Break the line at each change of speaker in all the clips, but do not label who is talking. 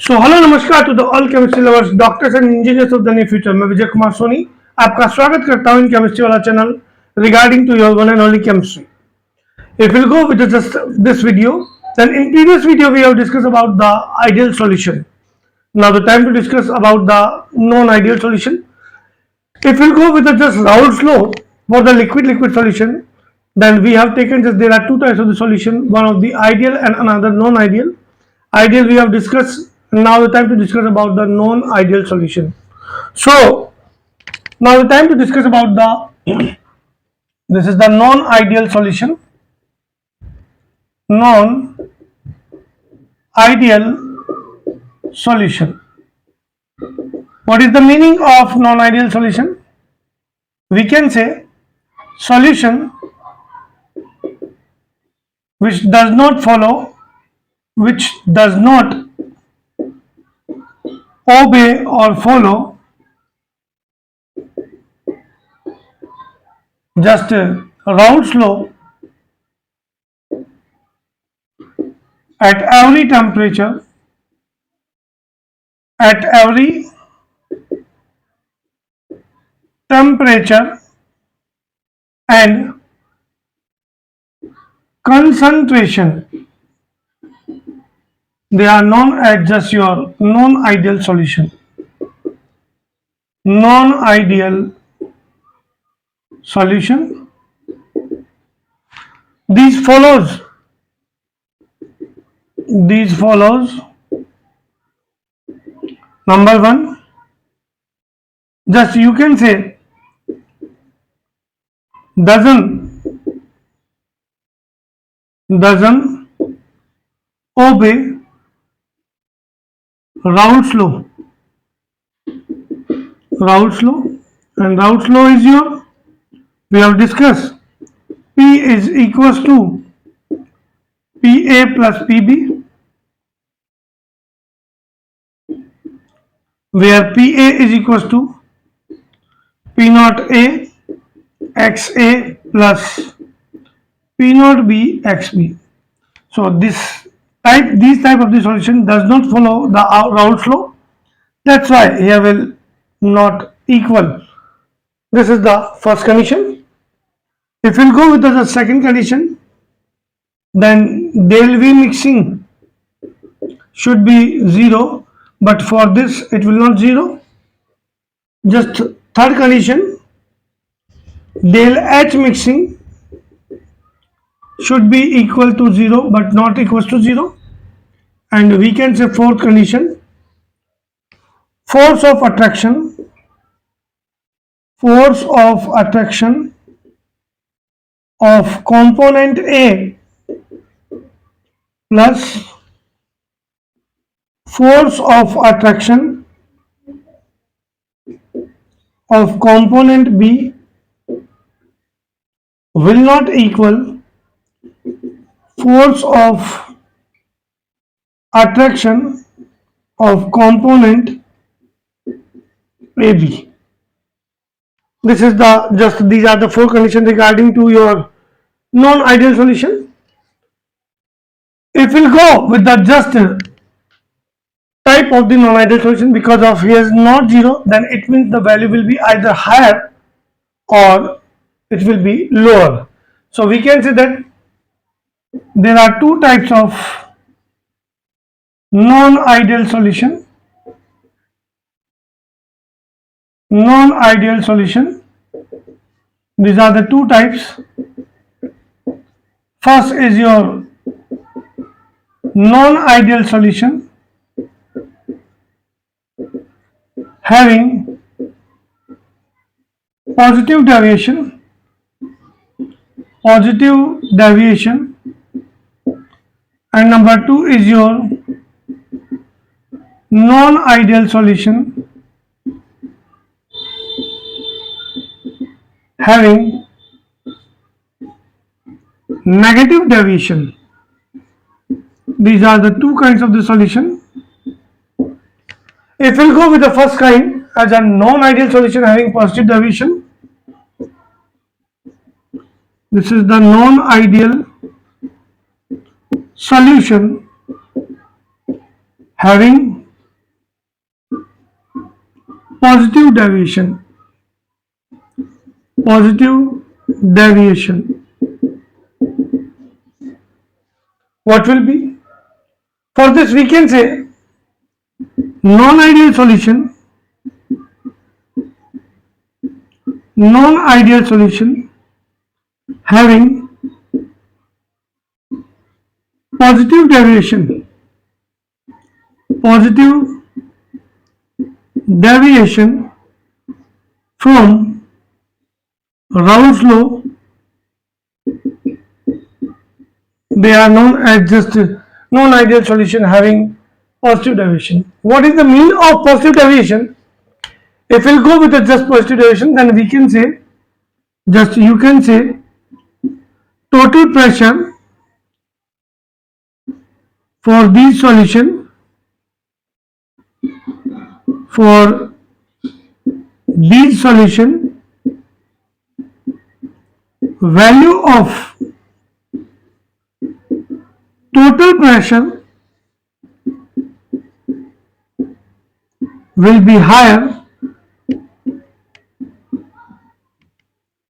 So hello नमस्कार to the all chemistry lovers doctors and engineers of the near future. मैं विजय कुमार सोनी आपका स्वागत करता हूं इन केमिस्ट्री वाला channel regarding to your one and only chemistry. If we'll go with just this video, then in previous video we have discussed about the ideal solution. Now the time to discuss about the non-ideal solution. If we'll go with the just Raoult's law for the liquid solution, then we have taken just there are two types of the solution, one of the ideal and another non-ideal. Ideal we have discussed. Now the time to discuss about the non-ideal solution. So now the time to discuss about the this is the non-ideal solution. Non-ideal solution. What is the meaning of non-ideal solution? We can say solution which does not follow, which does not obey or follow just Raoult's law at every temperature, at every temperature and concentration. They are known as just your non-ideal solution. Non-ideal solution. These follows number one, just you can say doesn't obey Raoult's law. Raoult's law, and Raoult's law is your, we have discussed, P is equals to PA plus PB, where PA is equals to P naught A XA plus P naught B XB. So these type of the solution does not follow the Raoult's law. That's why here will not equal. This is the first condition. If we'll go with the second condition, then del V mixing should be 0, but for this it will not 0. Just third condition, del H mixing should be equal to 0 but not equals to 0. And we can say fourth condition, force of attraction of component A plus force of attraction of component B will not equal force of attraction of component AB. This is these are the four conditions regarding to your non-ideal solution. If we'll go with the just type of the non-ideal solution, because of here is not 0, then it means the value will be either higher or it will be lower. So we can say that there are two types of non-ideal solution. Non-ideal solution. These are the two types. First is your non-ideal solution having positive deviation, and number two is your non-ideal solution having negative deviation. These are the two kinds of the solution. If we'll go with the first kind as a non-ideal solution having positive deviation, this is the non-ideal solution having positive deviation, positive deviation. What will be? For this we can say non-ideal solution, non-ideal solution having positive deviation, positive deviation from Raoult's law, they are known as just non-ideal solution having positive deviation. What is the mean of positive deviation? If we'll go with the just positive deviation, then we can say, just you can say total pressure for these solution, for these solution, value of total pressure will be higher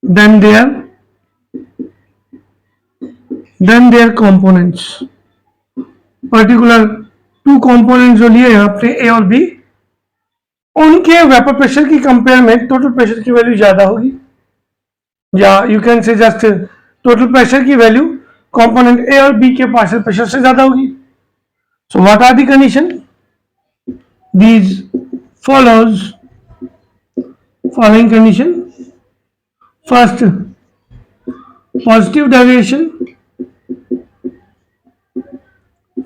than their components. Particular to component जो लिए हैं आपने A और B, उनके vapour pressure की compare में total pressure की value ज्यादा होगी, या you can say just total pressure की वैल्यू कंपोनेंट ए और बी के पार्शियल प्रेशर से ज्यादा होगी. So what are the condition? These follows following condition. First, positive deviation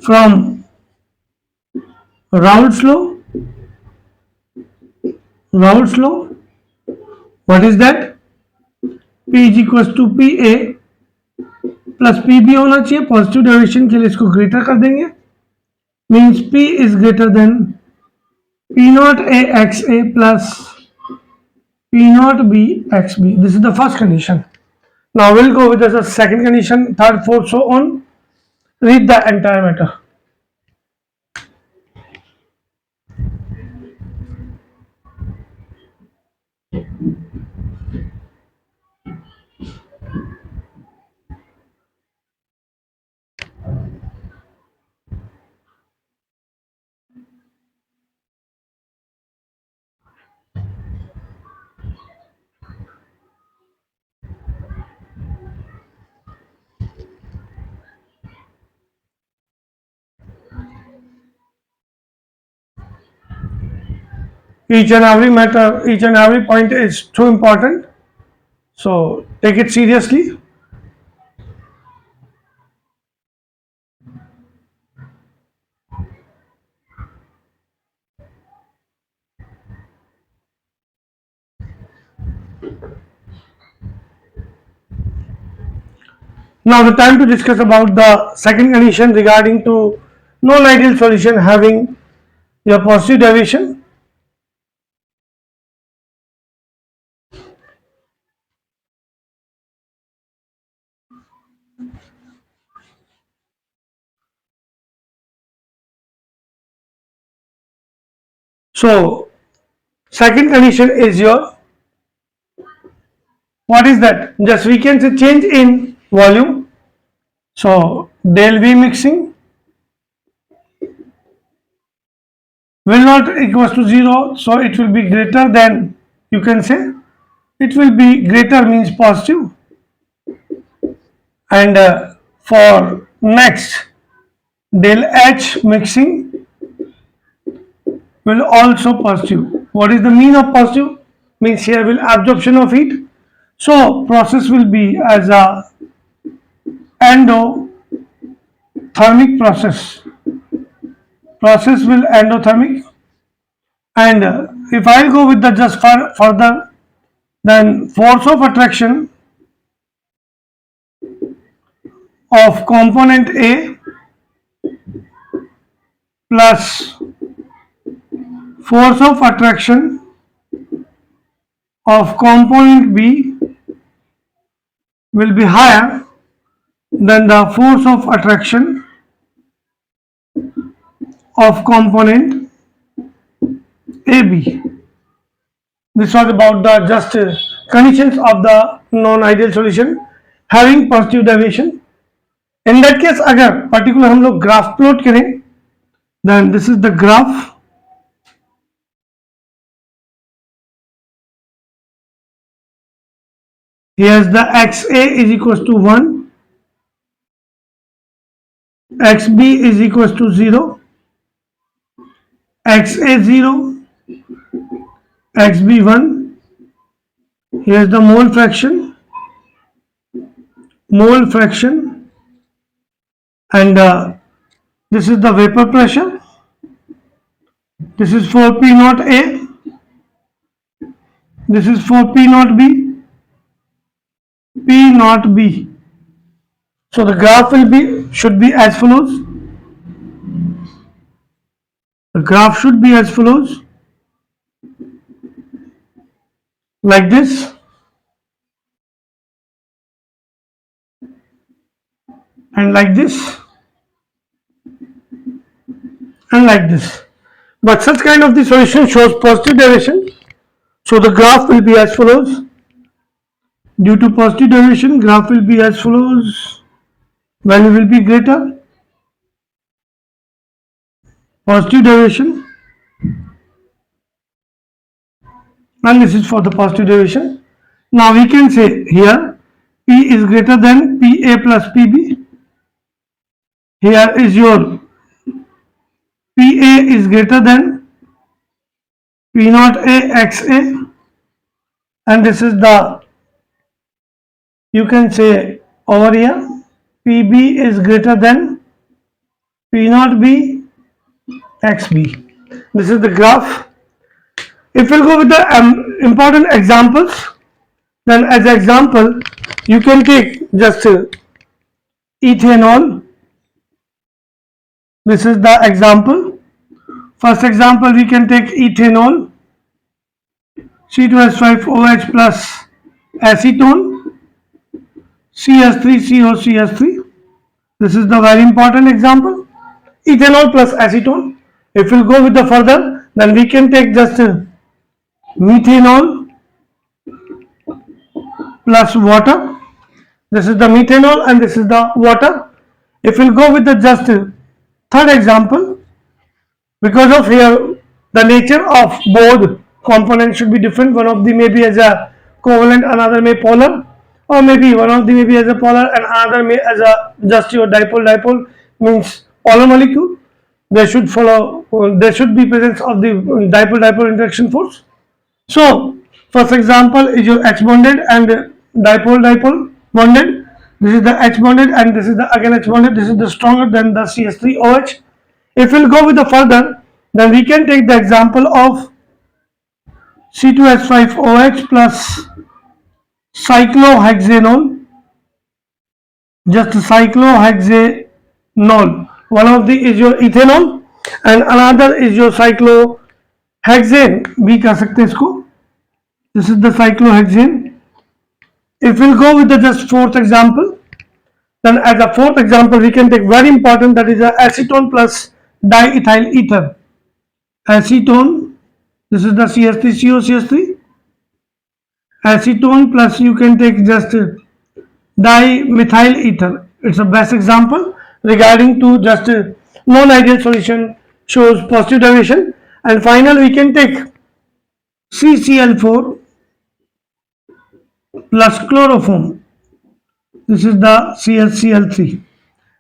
from Raoult's law. Raoult's law, what is that? P is equals to PA plus PB होना चाहिए. Positive deviation के लिए इसको greater कर देंगे, means P is greater than P naught A XA plus P naught B XB. This is the first condition. Now we'll go with the second condition, third, fourth, so on. Read the entire matter. Each and every matter, each and every point is too important, so take it seriously. Now the time to discuss about the second condition regarding to non-ideal solution having your positive deviation. So second condition is your, what is that? Just we can say change in volume. So del V mixing will not equals to 0, so it will be greater than, you can say it will be greater means positive, and for next del H mixing will also positive. What is the mean of positive? Means here will absorption of heat, so process will be as a endothermic process. Process will endothermic, and if I go with the just further, then force of attraction of component A plus force of attraction of component B will be higher than the force of attraction of component AB. This was about the just conditions of the non-ideal solution having positive deviation. In that case, अगर particular हम लोग graph plot करें, then this is the graph. Here's the XA is equals to 1, XB is equals to 0, XA 0, XB 1. Here's the mole fraction, and this is the vapor pressure. This is for P naught A, this is for P naught B, P naught B. So the graph should be as follows. The graph should be as follows, like this, and like this, and like this. But such kind of the solution shows positive derivation. So the graph will be as follows. Due to positive derivation, graph will be as follows. Value will be greater. Positive derivation. And this is for the positive derivation. Now we can say here P is greater than PA plus PB. Here is your PA is greater than P naught A XA, and this is the, you can say over here PB is greater than P naught B XB. This is the graph. If we'll go with the important examples, then as an example you can take just ethanol. This is the example. First example, we can take ethanol, C2H5OH plus acetone, CS3COCS3. This is the very important example, ethanol plus acetone. If we'll go with the further, then we can take just methanol plus water. This is the methanol and this is the water. If we'll go with the just third example, because of here the nature of both components should be different. One of them may be as a covalent, another may polar, or maybe one of them may be as a polar and another may as a just your dipole means polar molecule. There should be presence of the dipole interaction force. So first example is your H bonded and dipole bonded. This is the H bonded and this is the again H bonded. This is the stronger than the CS3OH. If we'll go with the further, then we can take the example of C2H5OH plus cyclohexanol, just cyclohexanol. One of the is your ethanol and another is your cyclohexane. भी कह सकते हैं इसको. This is the cyclohexane. If we'll go with the just fourth example, then as a fourth example we can take very important, that is a acetone plus diethyl ether. Acetone, this is the CS3COCS3. Acetone plus you can take just dimethyl ether. It's a best example regarding to just non-ideal solution shows positive derivation. And final we can take CCl4 plus chloroform. This is the ClCl3.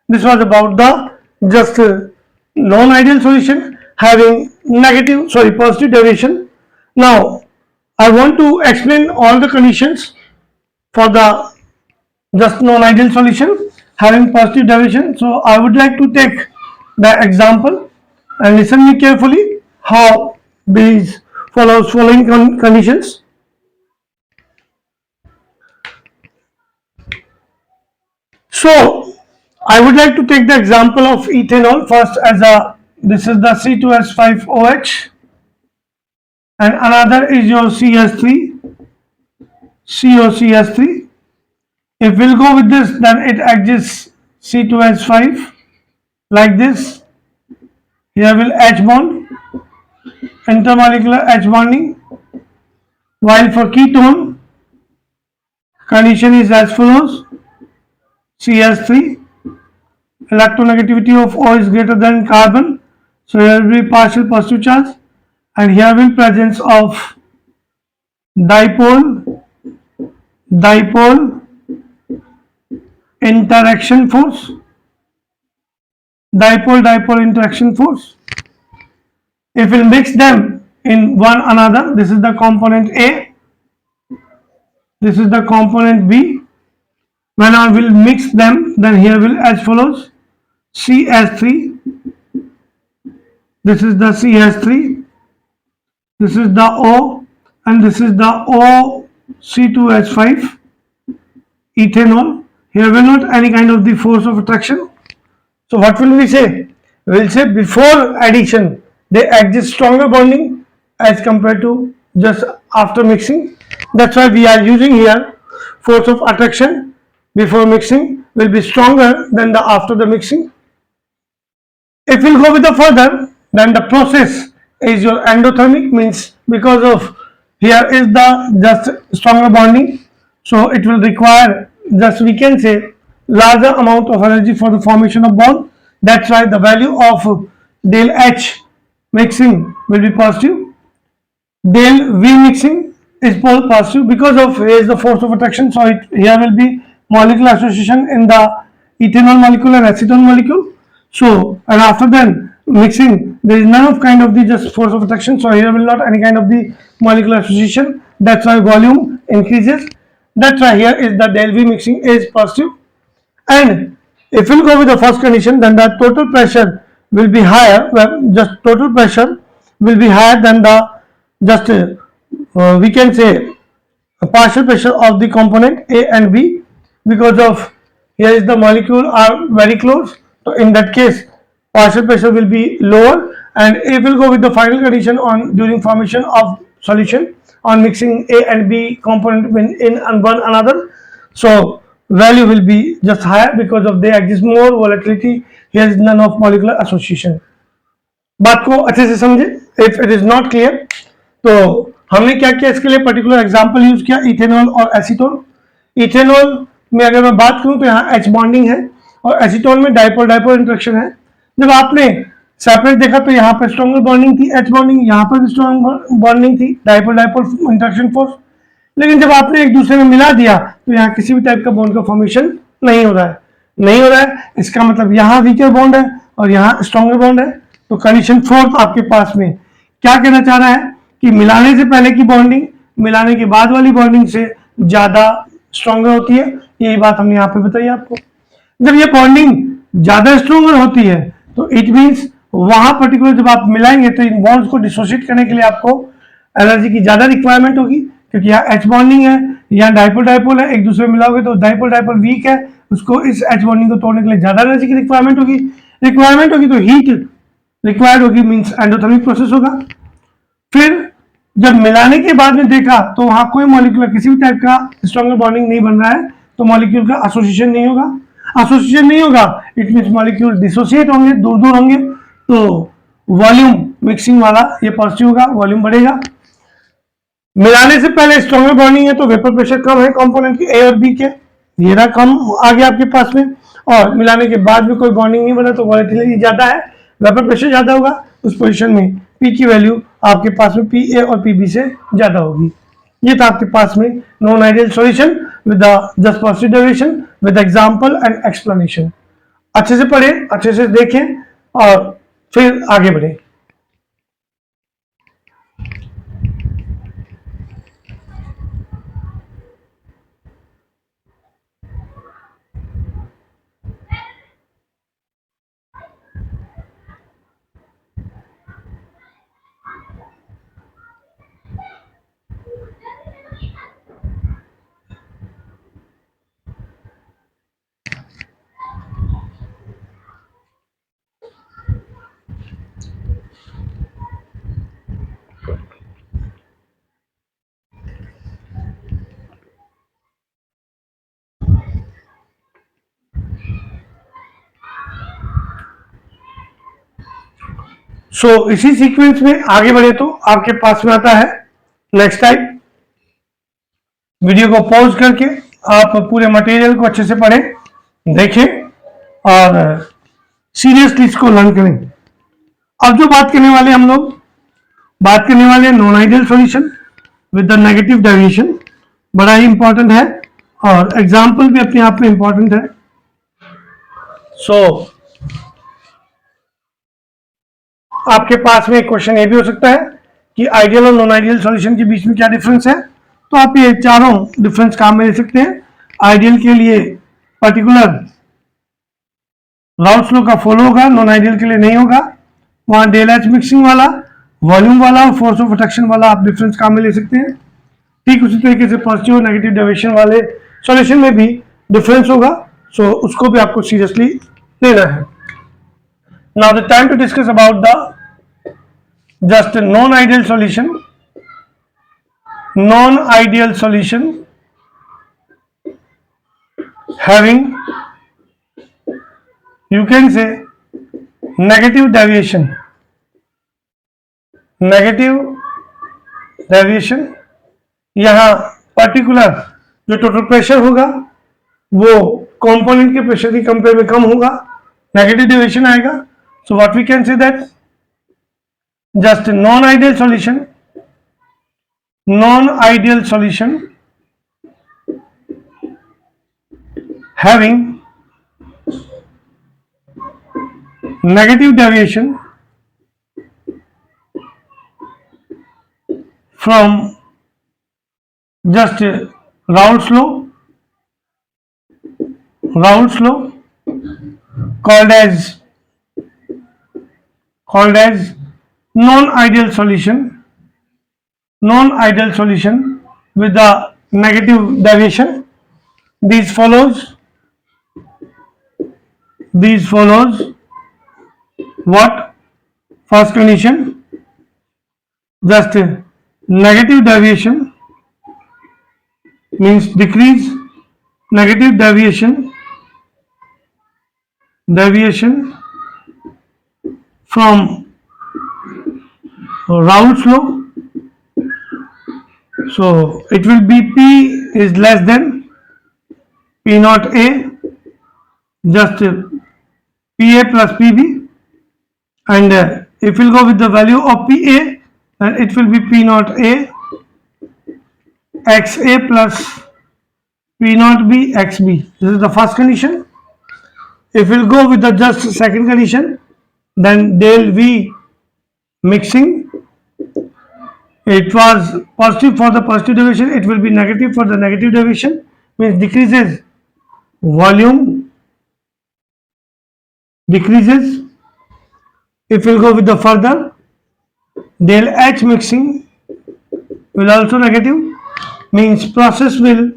This was about the just non-ideal solution having positive derivation. Now I want to explain all the conditions for the just non-ideal solution having positive derivation. So I would like to take the example and listen me carefully how these following conditions. So I would like to take the example of ethanol first as a, this is the C2H5OH and another is your CS3 COCS3. If we'll go with this, then it exists C2H5 like this. Here will H bond, intermolecular H bonding, while for ketone condition is as follows: CH3, electronegativity of O is greater than carbon, so here will be partial positive charge, and here will presence of dipole dipole interaction force, dipole dipole interaction force. If we'll mix them in one another, this is the component A, this is the component B. When I will mix them, then here will as follows: CH3, this is the CH3, this is the O, and this is the OC2H5, ethanol. Here will not any kind of the force of attraction. So what will we say? We will say before addition they exist stronger bonding as compared to just after mixing. That's why we are using here force of attraction before mixing will be stronger than the after the mixing. If we'll go with the further, then the process is your endothermic, means because of here is the just stronger bonding, so it will require just we can say larger amount of energy for the formation of bond. That's why the value of del H mixing will be positive, del V mixing is positive because of here is the force of attraction, so here will be molecular association in the ethanol molecule and acetone molecule. So and after then mixing there is none of kind of the just force of attraction, so here will not any kind of the molecular association. That's why volume increases. That's why here is the del V mixing is positive. And if we'll go with the first condition, then the total pressure will be higher. Well, just total pressure will be higher than the just we can say partial pressure of the component A and B, because of here is the molecule are very close. So in that case, partial pressure will be lower. And if we'll go with the final condition on during formation of solution on mixing A and B component in and one another, so value will be just higher because of they exist more volatility. Here is none of molecular association. बात को अच्छे से समझे. If it is not clear, तो हमने क्या किया इसके लिए पर्टिकुलर एग्जांपल यूज किया इथेनॉल और एसीटोन. इथेनॉल में अगर मैं बात करूं तो यहाँ एच बॉन्डिंग है और एसीटोन में डाइपोल डाइपोल इंटरेक्शन है. जब आपने सेपरेट देखा तो यहाँ पर स्ट्रॉन्गर बॉन्डिंग थी एच बॉन्डिंग, यहाँ पर भी स्ट्रॉन्ग बॉन्डिंग थी डाइपोल डाइपोल इंटरेक्शन फोर्स. लेकिन जब आपने एक दूसरे में मिला दिया तो यहाँ किसी भी टाइप का बॉन्ड का फॉर्मेशन नहीं हो रहा है, नहीं हो रहा है. इसका मतलब यहाँ वीकर बॉन्ड है और यहाँ स्ट्रॉन्गर बॉन्ड है. तो कंडीशन फोर्थ आपके पास में क्या कहना चाह रहा है कि मिलाने से पहले की बॉन्डिंग मिलाने के बाद वाली बॉन्डिंग से ज्यादा स्ट्रॉन्गर होती है. यही बात हमने यहाँ पे बताई आपको. जब ये बॉन्डिंग ज्यादा स्ट्रॉन्गर होती है तो इट मीन्स वहां पर्टिकुलर जब आप मिलाएंगे तो इन बॉन्ड्स को डिसोसिएट करने के लिए आपको एनर्जी की ज्यादा रिक्वायरमेंट होगी, क्योंकि यहाँ एच बॉन्डिंग है, यहाँ डाइपोल डाइपोल है, एक दूसरे में मिलाओगे तो डाइपोल डाइपोल वीक है, उसको इस एच बॉन्डिंग को तोड़ने के लिए ज्यादा एनर्जी की रिक्वायरमेंट होगी तो हीट रिक्वायर्ड होगी, मीन्स एंडोथर्मिक प्रोसेस होगा. फिर जब मिलाने के बाद में देखा तो वहां कोई मॉलिक्यूल किसी भी टाइप का स्ट्रॉन्गर बॉन्डिंग नहीं बन रहा है, तो मॉलिक्यूल का एसोसिएशन नहीं होगा. एसोसिएशन नहीं होगा इट मीन्स मॉलिक्यूल डिसोसिएट होंगे, दूर दूर होंगे, तो वॉल्यूम मिक्सिंग वाला ये पॉजिटिव होगा, वॉल्यूम बढ़ेगा. मिलाने से पहले स्ट्रॉन्गर बॉन्डिंग है तो वेपर प्रेशर कम है कंपोनेंट के ए और बी के, ये रहा कम आ गया आपके पास में. और मिलाने के बाद भी कोई बॉन्डिंग नहीं बना तो वॉलेटिलिटी ज्यादा है, वेपर प्रेशर ज्यादा होगा. उस पोजीशन में पी की वैल्यू आपके पास में पी ए और पी बी से ज्यादा होगी. ये था आपके पास में non ideal solution with the just positive derivation with example and explanation. अच्छे से पढ़ें, अच्छे से देखें और फिर आगे बढ़े. इसी सीक्वेंस में आगे बढ़े तो आपके पास में आता है नेक्स्ट टाइप वीडियो को पॉज करके आप पूरे मटेरियल को अच्छे से पढ़ें, देखें और सीरियसली इसको लर्न करें। अब जो बात करने वाले हम लोग बात करने वाले हैं non ideal solution with the negative deviation. बड़ा ही इंपॉर्टेंट है और एग्जाम्पल भी अपने आप में इंपॉर्टेंट है। आपके पास में एक क्वेश्चन ये भी हो सकता है कि आइडियल और नॉन आइडियल सॉल्यूशन के बीच में क्या डिफरेंस है, तो आप ये चारों डिफरेंस काम में ले सकते हैं। आइडियल के लिए पर्टिकुलर राउल्स लॉ का फॉलो होगा, नॉन आइडियल के लिए नहीं होगा। वहां डेल एच मिक्सिंग वाला, वॉल्यूम वाला और फोर्स ऑफ अट्रैक्शन वाला आप डिफरेंस काम में ले सकते हैं। ठीक उसी तरीके से पॉजिटिव और नेगेटिव डेविएशन वाले सॉल्यूशन में भी डिफरेंस होगा, सो उसको भी आपको सीरियसली लेना है। Now the time to discuss about the just non ideal solution. Non ideal solution having, you can say, negative deviation यहां पर्टिकुलर जो टोटल प्रेशर होगा वो कंपोनेंट के प्रेशर की कंपेयर में कम होगा, नेगेटिव डेविएशन आएगा। So what we can say that just non ideal solution having negative deviation from just Raoult's law called as non-ideal solution with the negative deviation. These follows what? First condition, just negative deviation means decrease, negative deviation from Raoult's law. So it will be P is less than P naught A, just PA plus PB, and if we'll go with the value of PA, then it will be P naught A XA plus P naught B XB. This is the first condition. If we'll go with the just second condition, then del V mixing, it was positive for the positive deviation, it will be negative for the negative deviation, means decreases volume, decreases. If we'll go with the further, del H mixing will also negative, means process will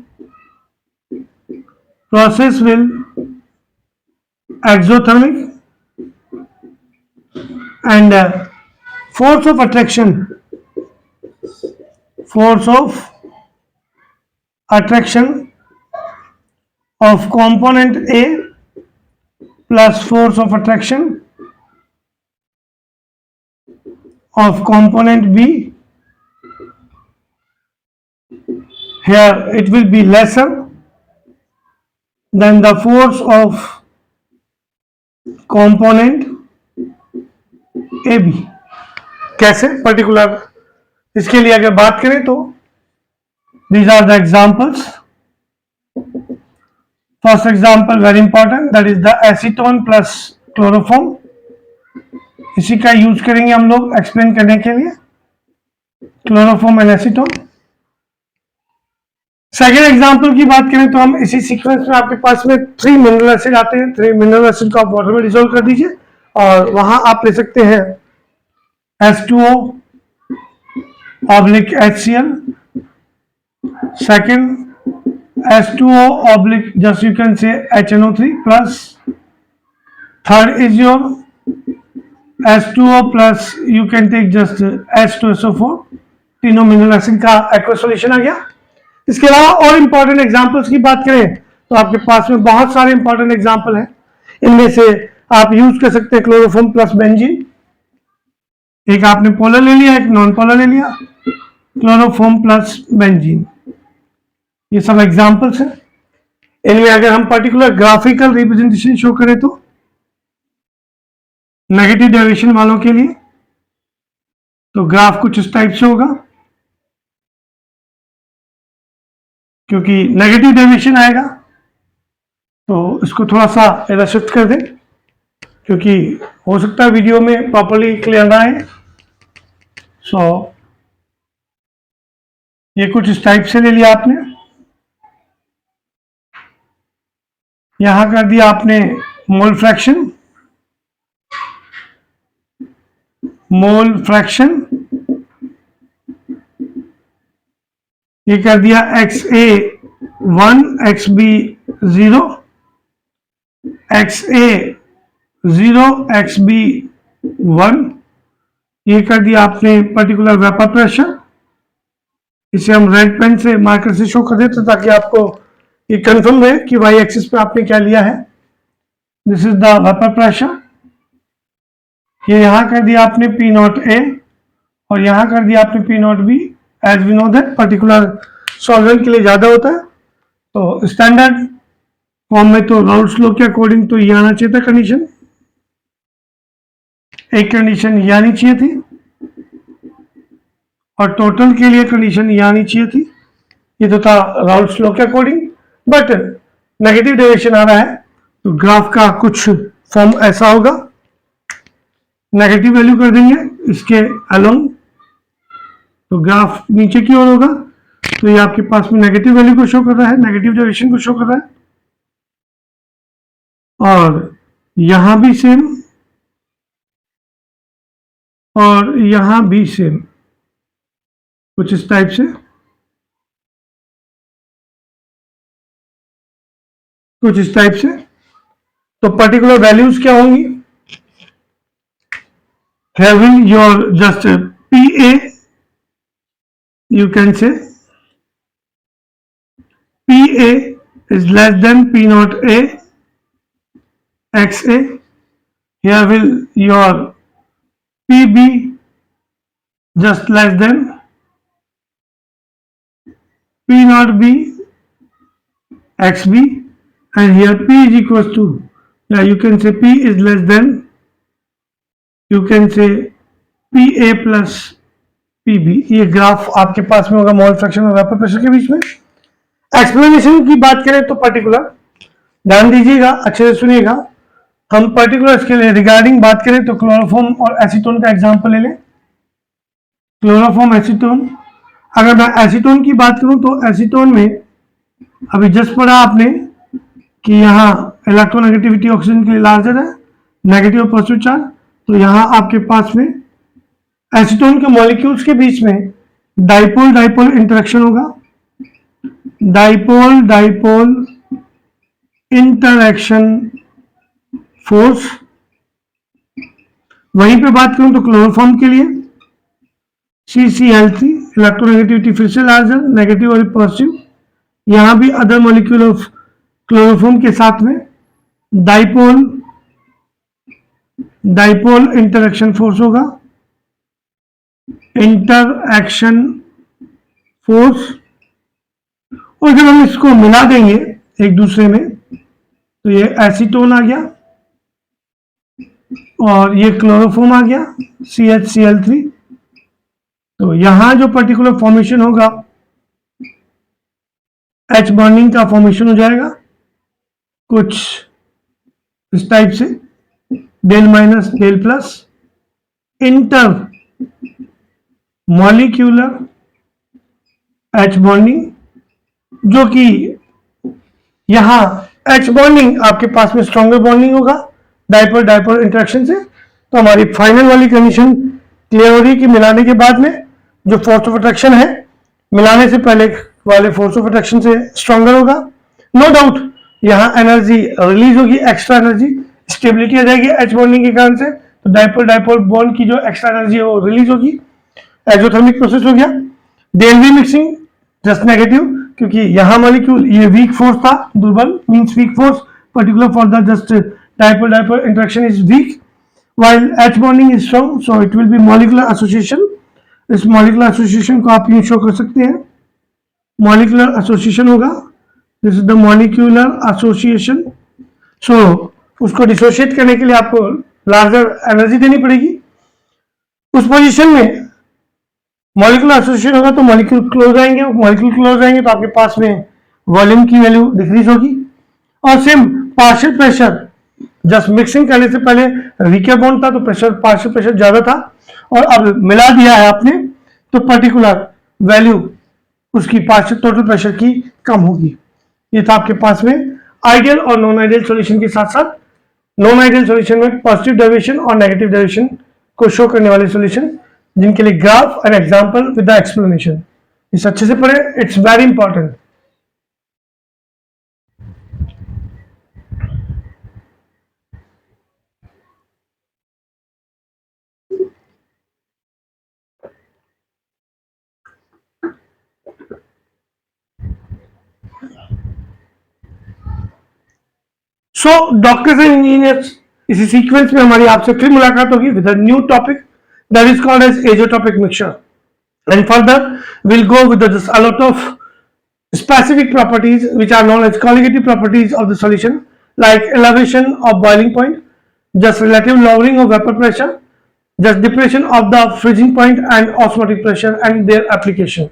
exothermic, and force of attraction of component A plus force of attraction of component B, here it will be lesser than the force of component AB. कैसे particular इसके लिए अगर बात करें तो these are the examples. First example very important, that is the acetone plus chloroform. इसी का use करेंगे हम लोग एक्सप्लेन करने के लिए, chloroform and acetone. Second example की बात करें तो हम इसी सीक्वेंस में आपके पास में 3 मिनरल एसिड आते हैं, 3 मिनरल एसिड को आप वाटर में डिसॉल्व कर दीजिए और वहां आप ले सकते हैं H2O oblique HCl, second H2O oblique just you can say HNO3 plus, third is your H2O plus you can take just H2SO4, तीनों मिनरल एसिड का एक्वस सॉल्यूशन आ गया। इसके अलावा और इंपॉर्टेंट एग्जांपल्स की बात करें तो आपके पास में बहुत सारे इंपॉर्टेंट एग्जांपल हैं। इनमें से आप यूज कर सकते हैं क्लोरोफॉर्म प्लस बेंजीन, एक आपने पोलर ले लिया, एक नॉन पोलर ले लिया, क्लोरोफॉर्म प्लस बेंजीन। ये सब एग्जाम्पल्स हैं। इनमें अगर हम पर्टिकुलर ग्राफिकल रिप्रेजेंटेशन शो करें तो नेगेटिव डेविएशन वालों के लिए तो ग्राफ कुछ इस टाइप से होगा, क्योंकि नेगेटिव डेविएशन आएगा तो इसको थोड़ा सा इधर शिफ्ट कर दें, क्योंकि हो सकता है वीडियो में प्रॉपरली क्लियर ना आए। सो ये कुछ इस टाइप से ले लिया आपने, यहां कर दिया आपने मोल फ्रैक्शन, ये कर दिया XA1 XB0 XA0 XB1, ये कर दिया आपने पर्टिकुलर वेपर प्रेशर। इसे हम रेड पेन से मार्कर से शो कर देते ताकि आपको ये कंफर्म रहे कि वाई एक्सिस पे आपने क्या लिया है। This is the vapour pressure. ये यहां कर दिया आपने P0A और यहां कर दिया आपने P0B। As we know that particular solvent के लिए ज्यादा होता है, तो स्टैंडर्ड फॉर्म में तो राउल्ट्स लॉ के अकॉर्डिंग तो ये आना चाहिए था कंडीशन, एक कंडीशन ये आनी चाहिए थी और टोटल के लिए कंडीशन ये आनी चाहिए थी। ये तो था राउल्ट्स लॉ के अकॉर्डिंग, बट नेगेटिव डेविएशन आ रहा है तो ग्राफ का कुछ फॉर्म ऐसा होगा। नेगेटिव वैल्यू कर देंगे इसके अलोंग तो ग्राफ नीचे की ओर होगा, तो ये आपके पास में नेगेटिव वैल्यू को शो कर रहा है, नेगेटिव डेविएशन को शो कर रहा है। और यहां भी सेम और यहां भी सेम, कुछ इस टाइप से, कुछ इस टाइप से। तो पर्टिकुलर वैल्यूज क्या होंगी, having your just PA, you can say PA is less than P0A XA. Here will your PB just less than P0B XB, and here P is equals to, you can say P is less than, you can say PA plus PB। ये graph आपके पास में होगा mole fraction और vapour pressure के बीच में। Explanation की बात करें तो पर्टिकुलर ध्यान दीजिएगा, अच्छे से सुनिएगा। हम पर्टिकुलर इसके लिए रिगार्डिंग बात करें तो क्लोरोफॉर्म और एसीटोन का एग्जांपल ले लें। क्लोरोफॉर्म एसीटोन, अगर मैं एसीटोन की बात करूं तो एसीटोन में अभी जस्ट पढ़ा आपने कि यहाँ इलेक्ट्रोनेगेटिविटी ऑक्सीजन के लिए लार्जर है, नेगेटिव और पॉजिटिव चार्ज, तो यहाँ आपके पास में एसीटोन के मॉलिक्यूल्स के बीच में डाइपोल डाइपोल इंटरेक्शन होगा, डाइपोल डाइपोल इंटरेक्शन फोर्स। वहीं पे बात करूं तो क्लोरोफॉर्म के लिए CCl3, इलेक्ट्रोनेगेटिविटी फिर से लार्जर, नेगेटिव और पॉजिटिव, यहां भी अदर मॉलिक्यूल ऑफ क्लोरोफॉर्म के साथ में डाइपोल डाइपोल इंटरेक्शन फोर्स होगा, इंटरएक्शन फोर्स। और जब हम इसको मिला देंगे एक दूसरे में तो ये एसीटोन आ गया और ये क्लोरोफॉर्म आ गया CHCl3। तो यहां जो पर्टिकुलर फॉर्मेशन होगा H बॉन्डिंग का फॉर्मेशन हो जाएगा कुछ इस टाइप से, del minus del plus intermolecular H bonding, जो कि यहां H बॉन्डिंग आपके पास में स्ट्रॉन्गर बॉन्डिंग होगा डाइपोल डाइपोल इंटरेक्शन से। तो हमारी फाइनल वाली कंडीशन क्लियर हो रही कि मिलाने के बाद में जो फोर्स ऑफ अट्रैक्शन है मिलाने से पहले वाले फोर्स ऑफ अट्रैक्शन से स्ट्रॉन्गर होगा। नो डाउट यहाँ एनर्जी रिलीज होगी, एक्स्ट्रा एनर्जी, स्टेबिलिटी आ जाएगी H बॉन्डिंग के कारण से, तो डाइपोल डाइपोल बॉन्ड की जो एक्स्ट्रा एनर्जी है वो रिलीज होगी, एक्सोथर्मिक प्रोसेस हो गया। डेल्वी मिक्सिंग जस्ट नेगेटिव, क्योंकि यहाँ मॉलिक्यूल ये वीक फोर्स था, दुर्बल means weak force particular for the just dipole dipole interaction is weak while H bonding is strong, so it will be molecular association। इस molecular association को आप यूं show कर सकते हैं मॉलिक्यूलर एसोसिएशन होगा, this is the molecular association. So उसको dissociate करने के लिए आपको लार्जर एनर्जी देनी पड़ेगी। उस पोजीशन में मॉलिक्यूलर एसोसिएशन होगा तो मॉलिक्यूल क्लोज आएंगे, मॉलिक्यूल क्लोज आएंगे तो आपके पास में वॉल्यूम की वैल्यू डिक्रीज होगी। और same partial pressure, just mixing करने से पहले वीकर बॉन्ड था तो प्रेशर, पार्शियल प्रेशर ज्यादा था, और अब मिला दिया है आपने तो पर्टिकुलर वैल्यू उसकी पार्शियल टोटल प्रेशर की कम होगी। ये था आपके पास में आइडियल और नॉन आइडियल सॉल्यूशन के साथ साथ नॉन आइडियल सॉल्यूशन में पॉजिटिव डेविएशन और नेगेटिव डेविएशन को शो करने वाले सॉल्यूशन, जिनके लिए graph and example with the explanation. इस अच्छे से पढ़े, it's very important. So doctors and engineers, इसी सीक्वेंस में हमारी आपसे फिर मुलाकात होगी with a new topic that is called as azeotropic mixture, and further will go with this a lot of specific properties which are known as colligative properties of the solution, like elevation of boiling point, just relative lowering of vapor pressure, just depression of the freezing point and osmotic pressure and their application।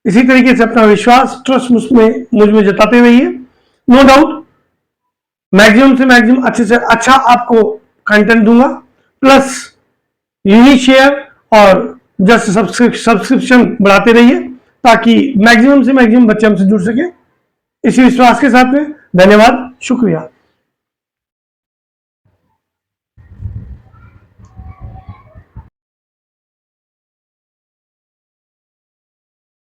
इसी तरीके से अपना विश्वास, trust मुझ में जताते रहिए। No doubt maximum से मैक्सिमम अच्छे से अच्छा आपको कंटेंट दूंगा, प्लस यूनिक शेयर और जस्ट सब्सक्रिप्शन बढ़ाते रहिए ताकि मैक्सिमम से मैक्सिमम बच्चे हमसे जुड़ सके। इसी विश्वास के साथ में धन्यवाद, शुक्रिया।